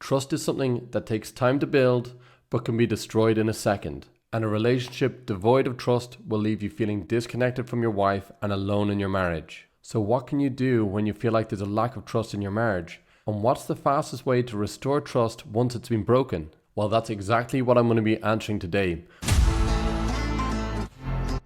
Trust is something that takes time to build, but can be destroyed in a second. And a relationship devoid of trust will leave you feeling disconnected from your wife and alone in your marriage. So what can you do when you feel like there's a lack of trust in your marriage? And what's the fastest way to restore trust once it's been broken? Well, that's exactly what I'm going to be answering today.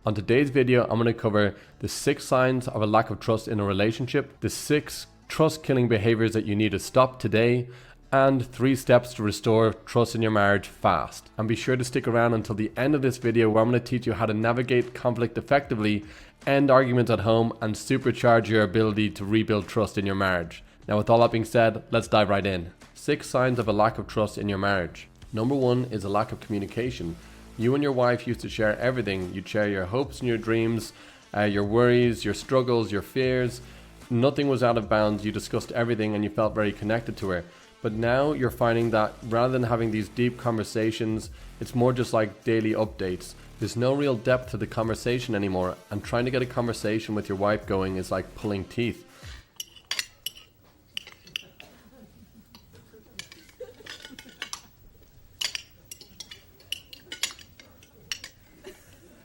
On today's video, I'm going to cover the 6 signs of a lack of trust in a relationship, the 6 trust-killing behaviors that you need to stop today, and 3 steps to restore trust in your marriage fast. And be sure to stick around until the end of this video where I'm going to teach you how to navigate conflict effectively, end arguments at home, and supercharge your ability to rebuild trust in your marriage. Now with all that being said, let's dive right in. 6 signs of a lack of trust in your marriage. Number 1 is a lack of communication. You and your wife used to share everything. You'd share your hopes and your dreams, your worries, your struggles, your fears. Nothing was out of bounds. You discussed everything and you felt very connected to her. But now you're finding that rather than having these deep conversations, it's more just like daily updates. There's no real depth to the conversation anymore, and trying to get a conversation with your wife going is like pulling teeth.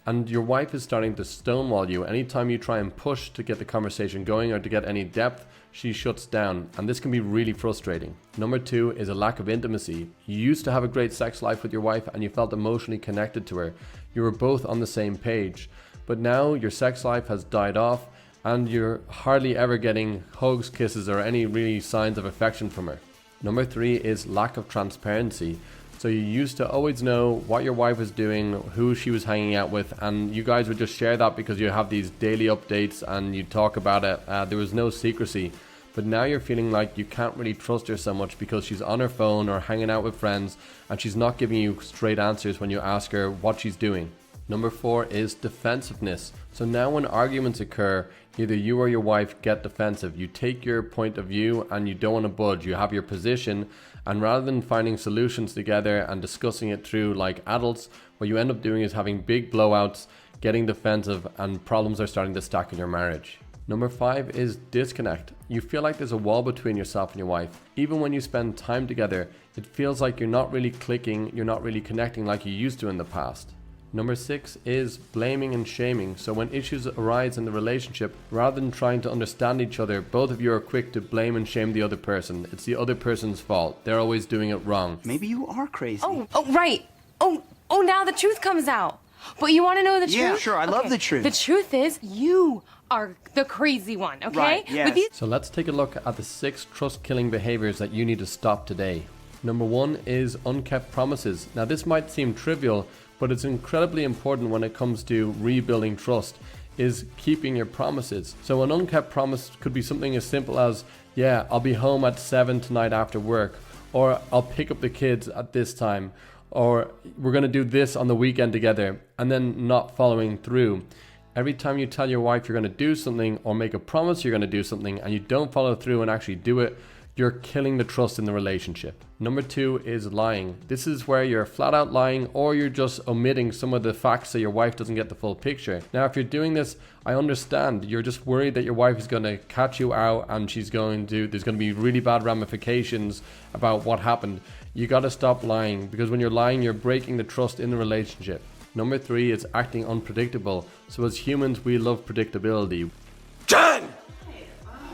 And your wife is starting to stonewall you. Anytime you try and push to get the conversation going or to get any depth, she shuts down, and this can be really frustrating. Number 2 is a lack of intimacy. You used to have a great sex life with your wife and you felt emotionally connected to her. You were both on the same page. But now your sex life has died off and you're hardly ever getting hugs, kisses, or any really signs of affection from her. Number 3 is lack of transparency. So you used to always know what your wife was doing, who she was hanging out with, and you guys would just share that because you have these daily updates and you talk about it. There was no secrecy. But now you're feeling like you can't really trust her so much because she's on her phone or hanging out with friends and she's not giving you straight answers when you ask her what she's doing. Number 4 is defensiveness. So now when arguments occur, either you or your wife get defensive. You take your point of view and you don't want to budge. You have your position, and rather than finding solutions together and discussing it through like adults, what you end up doing is having big blowouts, getting defensive, and problems are starting to stack in your marriage. Number 5 is disconnect. You feel like there's a wall between yourself and your wife. Even when you spend time together, it feels like you're not really clicking, you're not really connecting like you used to in the past. Number 6 is blaming and shaming. So when issues arise in the relationship, rather than trying to understand each other, both of you are quick to blame and shame the other person. It's the other person's fault. They're always doing it wrong. Maybe you are crazy. Oh, right. Oh, now the truth comes out. But you want to know the truth? Yeah, sure. I love the truth. The truth is you are the crazy one, okay? Right, yes. With So let's take a look at the 6 trust-killing behaviors that you need to stop today. Number 1 is unkept promises. Now this might seem trivial, but it's incredibly important when it comes to rebuilding trust, is keeping your promises. So an unkept promise could be something as simple as, yeah, I'll be home at 7 tonight after work, or I'll pick up the kids at this time, or we're going to do this on the weekend together, and then not following through. Every time you tell your wife you're going to do something or make a promise you're going to do something and you don't follow through and actually do it, you're killing the trust in the relationship. Number 2 is lying. This is where you're flat out lying or you're just omitting some of the facts so your wife doesn't get the full picture. Now, if you're doing this, I understand. You're just worried that your wife is going to catch you out and there's going to be really bad ramifications about what happened. You got to stop lying, because when you're lying, you're breaking the trust in the relationship. Number 3 is acting unpredictable. So as humans, we love predictability. John!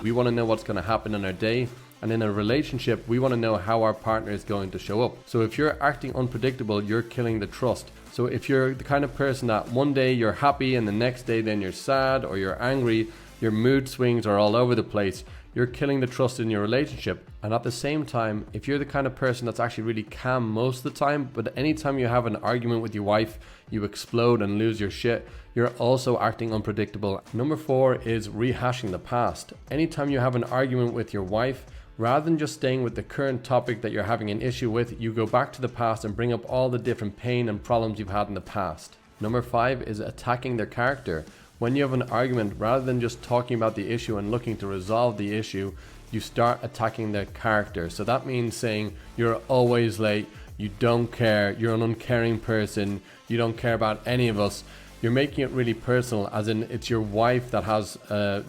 We want to know what's going to happen in our day. And in a relationship, we want to know how our partner is going to show up. So if you're acting unpredictable, you're killing the trust. So if you're the kind of person that one day you're happy and the next day then you're sad or you're angry, your mood swings are all over the place, you're killing the trust in your relationship. And at the same time, if you're the kind of person that's actually really calm most of the time, but anytime you have an argument with your wife, you explode and lose your shit, you're also acting unpredictable. Number 4 is rehashing the past. Anytime you have an argument with your wife, rather than just staying with the current topic that you're having an issue with, you go back to the past and bring up all the different pain and problems you've had in the past. Number 5 is attacking their character. When you have an argument, rather than just talking about the issue and looking to resolve the issue, you start attacking their character. So that means saying you're always late, you don't care, you're an uncaring person, you don't care about any of us. You're making it really personal, as in it's your wife that has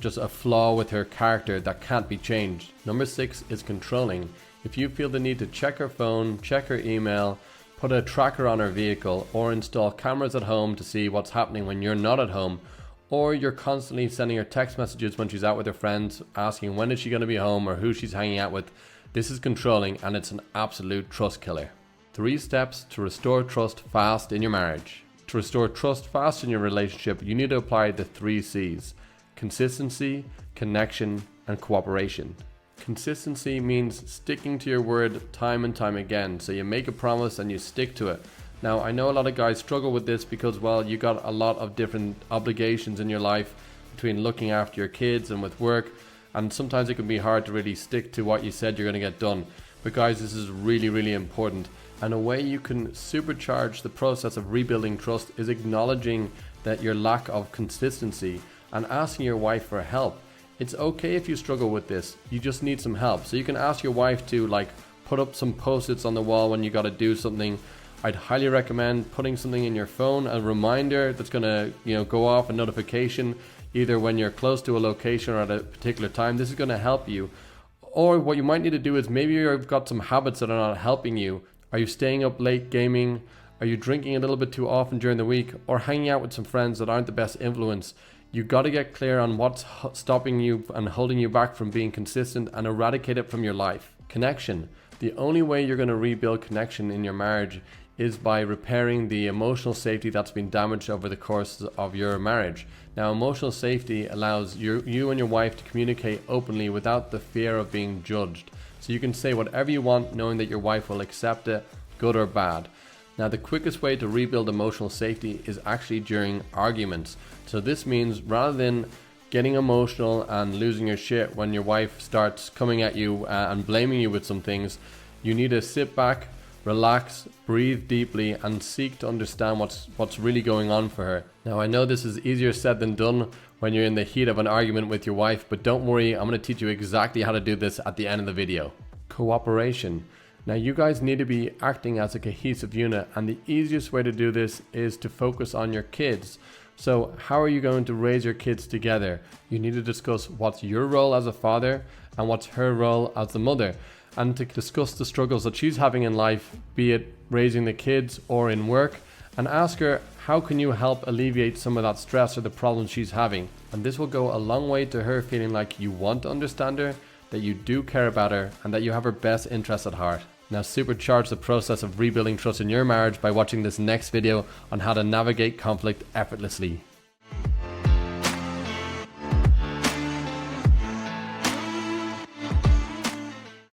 just a flaw with her character that can't be changed. Number 6 is controlling. If you feel the need to check her phone, check her email, put a tracker on her vehicle, or install cameras at home to see what's happening when you're not at home, or you're constantly sending her text messages when she's out with her friends, asking when is she going to be home or who she's hanging out with, this is controlling and it's an absolute trust killer. 3 steps to restore trust fast in your marriage. To restore trust fast in your relationship, you need to apply the 3 C's: consistency, connection, and cooperation. Consistency means sticking to your word time and time again. So you make a promise and you stick to it. Now, I know a lot of guys struggle with this because, well, you got a lot of different obligations in your life between looking after your kids and with work. And sometimes it can be hard to really stick to what you said you're going to get done. But guys, this is really, really important. And a way you can supercharge the process of rebuilding trust is acknowledging that your lack of consistency and asking your wife for help. It's okay if you struggle with this. You just need some help. So you can ask your wife to put up some post-its on the wall when you got to do something. I'd highly recommend putting something in your phone, a reminder that's going to go off, a notification either when you're close to a location or at a particular time. This is going to help you. Or what you might need to do is maybe you've got some habits that are not helping you. Are you staying up late gaming? Are you drinking a little bit too often during the week, or hanging out with some friends that aren't the best influence? You got to get clear on what's stopping you and holding you back from being consistent and eradicate it from your life. Connection. The only way you're going to rebuild connection in your marriage is by repairing the emotional safety that's been damaged over the course of your marriage. Now, emotional safety allows you and your wife to communicate openly without the fear of being judged. So you can say whatever you want, knowing that your wife will accept it, good or bad. Now, the quickest way to rebuild emotional safety is actually during arguments. So this means rather than getting emotional and losing your shit when your wife starts coming at you and blaming you with some things, you need to sit back, relax, breathe deeply, and seek to understand what's really going on for her. Now, I know this is easier said than done when you're in the heat of an argument with your wife, but don't worry, I'm going to teach you exactly how to do this at the end of the video. Cooperation. Now, you guys need to be acting as a cohesive unit, and the easiest way to do this is to focus on your kids. So how are you going to raise your kids together? You need to discuss what's your role as a father and what's her role as the mother, and to discuss the struggles that she's having in life, be it raising the kids or in work, and ask her, how can you help alleviate some of that stress or the problems she's having? And this will go a long way to her feeling like you want to understand her, that you do care about her, and that you have her best interests at heart. Now, supercharge the process of rebuilding trust in your marriage by watching this next video on how to navigate conflict effortlessly.